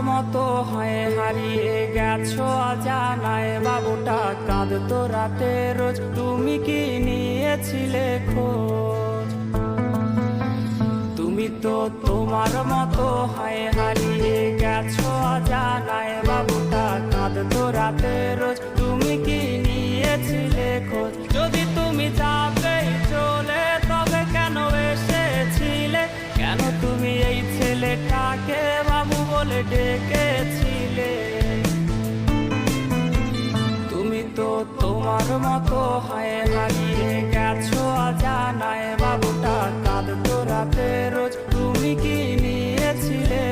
মতো হয়ে হারিয়ে গেছো অজানায়, বাবুটা কাঁদতো রাতে রোজ, তুমি কি নিয়েছিলে খোঁজ? তুমি তো তোমার মতো হয়ে হারিয়ে গেছো অজানায়, বাবুটা কাঁদতো রাতে রোজ, তুমি কি নিয়েছিলে খোঁজ? যদি তুমি যাবেই চলে তবে কেন এসেছিলে? কেন তুমি এই ছেলেটাকে বাবু বলে ডেকেছিলে? তুমি তো তোমার মতো হয়ে হারিয়ে গেছো অজানায়, বাবুটা কাঁদতো রাতে রোজ, তুমি কি নিয়েছিলে